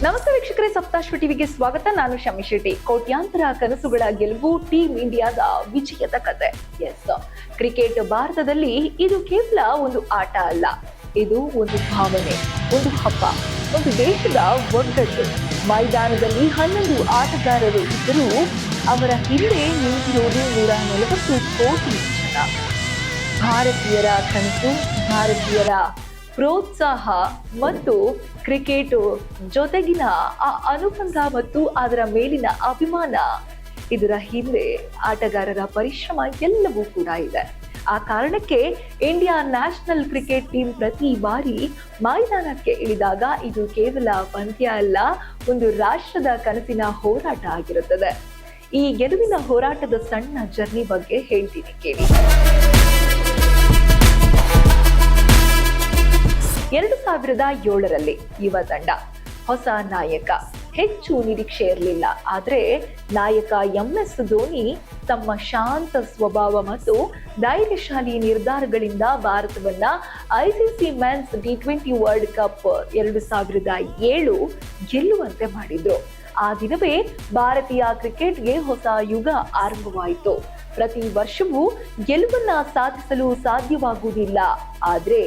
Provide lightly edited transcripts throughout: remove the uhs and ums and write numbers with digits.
ನಮಸ್ತೆ ವೀಕ್ಷಕರೇ, ಸಪ್ತಾಶ್ವ ಟಿವಿಗೆ ಸ್ವಾಗತ. ನಾನು ಶಮಿ ಶೆಟ್ಟಿ. ಕೋಟ್ಯಾಂತರ ಕನಸುಗಳ ಗೆಲುವು, ಟೀಮ್ ಇಂಡಿಯಾದ ವಿಜಯದ ಕತೆ. ಎಸ್, ಕ್ರಿಕೆಟ್ ಭಾರತದಲ್ಲಿ ಇದು ಕೇವಲ ಒಂದು ಆಟ ಅಲ್ಲ, ಇದು ಒಂದು ಭಾವನೆ, ಒಂದು ಹಬ್ಬ, ಒಂದು ದೇಶದ ಒಗ್ಗಟ್ಟು. ಮೈದಾನದಲ್ಲಿ 11 ಆಟಗಾರರು ಇದ್ದರೂ ಅವರ ಹಿಂದೆ ನಿಂತಿರುವುದು 140 ಕೋಟಿ ಜನ. ಭಾರತೀಯರ ಕನಸು, ಭಾರತೀಯರ ಪ್ರೋತ್ಸಾಹ ಮತ್ತು ಕ್ರಿಕೆಟ್ ಜೊತೆಗಿನ ಆ ಅನುಬಂಧ ಮತ್ತು ಅದರ ಮೇಲಿನ ಅಭಿಮಾನ, ಇದರ ಹಿಂದೆ ಆಟಗಾರರ ಪರಿಶ್ರಮ ಎಲ್ಲವೂ ಕೂಡ ಇದೆ. ಆ ಕಾರಣಕ್ಕೆ ಇಂಡಿಯಾ ನ್ಯಾಷನಲ್ ಕ್ರಿಕೆಟ್ ಟೀಮ್ ಪ್ರತಿ ಬಾರಿ ಮೈದಾನಕ್ಕೆ ಇಳಿದಾಗ ಇದು ಕೇವಲ ಪಂದ್ಯ ಅಲ್ಲ, ಒಂದು ರಾಷ್ಟ್ರದ ಕನಸಿನ ಹೋರಾಟ ಆಗಿರುತ್ತದೆ. ಈ ಗೆಲುವಿನ ಹೋರಾಟದ ಸಣ್ಣ ಜರ್ನಿ ಬಗ್ಗೆ ಹೇಳ್ತೀನಿ ಕೇಳಿ. 2007ರಲ್ಲಿ ಯುವ ತಂಡ, ಹೊಸ ನಾಯಕ, ಹೆಚ್ಚು ನಿರೀಕ್ಷೆ ಇರಲಿಲ್ಲ. ಆದ್ರೆ ನಾಯಕ MS ಧೋನಿ ತಮ್ಮ ಶಾಂತ ಸ್ವಭಾವ ಮತ್ತು ಧೈರ್ಯಶಾಲಿ ನಿರ್ಧಾರಗಳಿಂದ ಭಾರತವನ್ನ ICC men's T20 world cup 2007 ಗೆಲ್ಲುವಂತೆ ಮಾಡಿದ್ರು. ಆ ದಿನವೇ ಭಾರತೀಯ ಕ್ರಿಕೆಟ್ಗೆ ಹೊಸ ಯುಗ ಆರಂಭವಾಯಿತು. ಪ್ರತಿ ವರ್ಷವೂ ಗೆಲುವನ್ನ ಸಾಧಿಸಲು ಸಾಧ್ಯವಾಗುವುದಿಲ್ಲ, ಆದ್ರೆ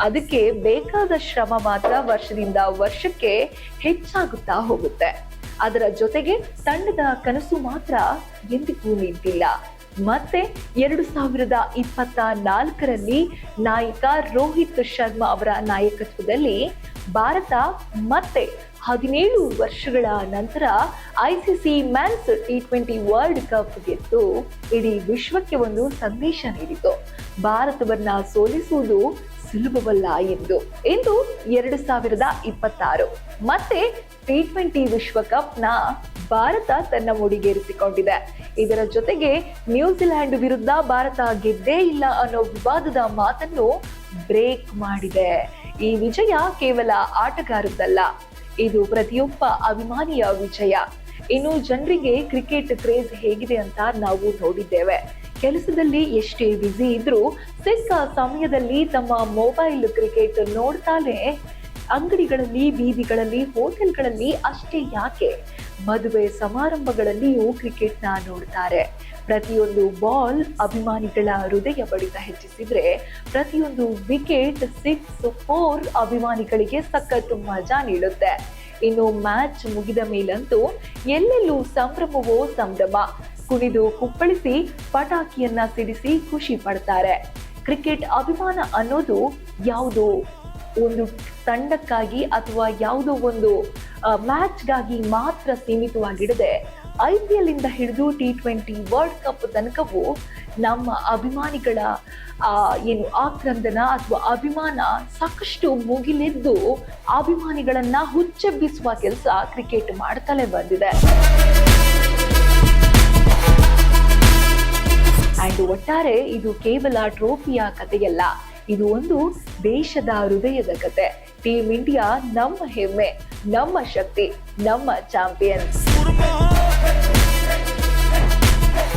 ಅದಕ್ಕೆ ಬೇಕಾದ ಶ್ರಮ ಮಾತ್ರ ವರ್ಷದಿಂದ ವರ್ಷಕ್ಕೆ ಹೆಚ್ಚಾಗುತ್ತಾ ಹೋಗುತ್ತೆ. ಅದರ ಜೊತೆಗೆ ತಂಡದ ಕನಸು ಮಾತ್ರ ಎಂದಿಗೂ ನಿಂತಿಲ್ಲ. ಮತ್ತೆ 2024ರಲ್ಲಿ ನಾಯಕ ರೋಹಿತ್ ಶರ್ಮಾ ಅವರ ನಾಯಕತ್ವದಲ್ಲಿ ಭಾರತ ಮತ್ತೆ 17 ವರ್ಷಗಳ ನಂತರ ICC men's T20 world cup ಗೆದ್ದು ಇಡೀ ವಿಶ್ವಕ್ಕೆ ಒಂದು ಸಂದೇಶ ನೀಡಿತು. ಭಾರತವನ್ನ ಸೋಲಿಸುವುದು ಸುಲಭವಲ್ಲ ಎಂದು. ಇಂದು 2026 ಮತ್ತೆ T20 ವಿಶ್ವಕಪ್ನ ಭಾರತ ತನ್ನ ಮುಡಿಗೇರಿಸಿಕೊಂಡಿದೆ. ಇದರ ಜೊತೆಗೆ ನ್ಯೂಜಿಲೆಂಡ್ ವಿರುದ್ಧ ಭಾರತ ಗೆದ್ದೇ ಇಲ್ಲ ಅನ್ನೋ ವಿವಾದದ ಮಾತನ್ನು ಬ್ರೇಕ್ ಮಾಡಿದೆ. ಈ ವಿಜಯ ಕೇವಲ ಆಟಗಾರದ್ದಲ್ಲ, ಇದು ಪ್ರತಿಯೊಬ್ಬ ಅಭಿಮಾನಿಯ ವಿಜಯ. ಇನ್ನು ಜನರಿಗೆ ಕ್ರಿಕೆಟ್ ಕ್ರೇಜ್ ಹೇಗಿದೆ ಅಂತ ನಾವು ನೋಡಿದ್ದೇವೆ. ಕೆಲಸದಲ್ಲಿ ಎಷ್ಟೇ ಬ್ಯುಸಿ ಇದ್ರೂ ಸಿಕ್ಕ ಸಮಯದಲ್ಲಿ ತಮ್ಮ ಮೊಬೈಲ್ ಕ್ರಿಕೆಟ್ ನೋಡ್ತಾನೆ. ಅಂಗಡಿಗಳಲ್ಲಿ, ಬೀದಿಗಳಲ್ಲಿ, ಹೋಟೆಲ್ಗಳಲ್ಲಿ ಅಷ್ಟೇ ಯಾಕೆ, ಮದುವೆ ಸಮಾರಂಭಗಳಲ್ಲಿಯೂ ಕ್ರಿಕೆಟ್ನ ನೋಡ್ತಾರೆ. ಪ್ರತಿಯೊಂದು ಬಾಲ್ ಅಭಿಮಾನಿಗಳ ಹೃದಯ ಬಡಿತ ಹೆಚ್ಚಿಸಿದ್ರೆ, ಪ್ರತಿಯೊಂದು ವಿಕೆಟ್ 6, 4 ಅಭಿಮಾನಿಗಳಿಗೆ ಸಖತ್ ಮಜಾ ನೀಡುತ್ತೆ. ಇನ್ನು ಮ್ಯಾಚ್ ಮುಗಿದ ಮೇಲಂತೂ ಎಲ್ಲೆಲ್ಲೂ ಸಂಭ್ರಮವೋ ಸಂಭ್ರಮ. ಕುಣಿದು ಕುಪ್ಪಳಿಸಿ ಪಟಾಕಿಯನ್ನ ಸಿಡಿಸಿ ಖುಷಿ ಪಡ್ತಾರೆ. ಕ್ರಿಕೆಟ್ ಅಭಿಮಾನ ಅನ್ನೋದು ಯಾವುದೋ ಒಂದು ತಂಡಕ್ಕಾಗಿ ಅಥವಾ ಯಾವುದೋ ಒಂದು ಮ್ಯಾಚ್ಗಾಗಿ ಮಾತ್ರ ಸೀಮಿತವಾಗಿಡದೆ, IPL ಇಂದ ಹಿಡಿದು T20 ವರ್ಲ್ಡ್ ಕಪ್ ತನಕವೂ ನಮ್ಮ ಅಭಿಮಾನಿಗಳ ಆಕ್ರಂದನ ಅಥವಾ ಅಭಿಮಾನ ಸಾಕಷ್ಟು ಮುಗಿಲೆದ್ದು ಅಭಿಮಾನಿಗಳನ್ನ ಹುಚ್ಚೆಬ್ಬಿಸುವ ಕೆಲಸ ಕ್ರಿಕೆಟ್ ಮಾಡ್ತಲೇ ಬಂದಿದೆ. ಅಂಡ್ ಒಟ್ಟಾರೆ ಇದು ಕೇವಲ ಟ್ರೋಫಿಯ ಕಥೆಯಲ್ಲ, ಇದು ಒಂದು ದೇಶದ ಹೃದಯದ ಕತೆ. ಟೀಮ್ ಇಂಡಿಯಾ ನಮ್ಮ ಹೆಮ್ಮೆ, ನಮ್ಮ ಶಕ್ತಿ, ನಮ್ಮ ಚಾಂಪಿಯನ್ಸ್.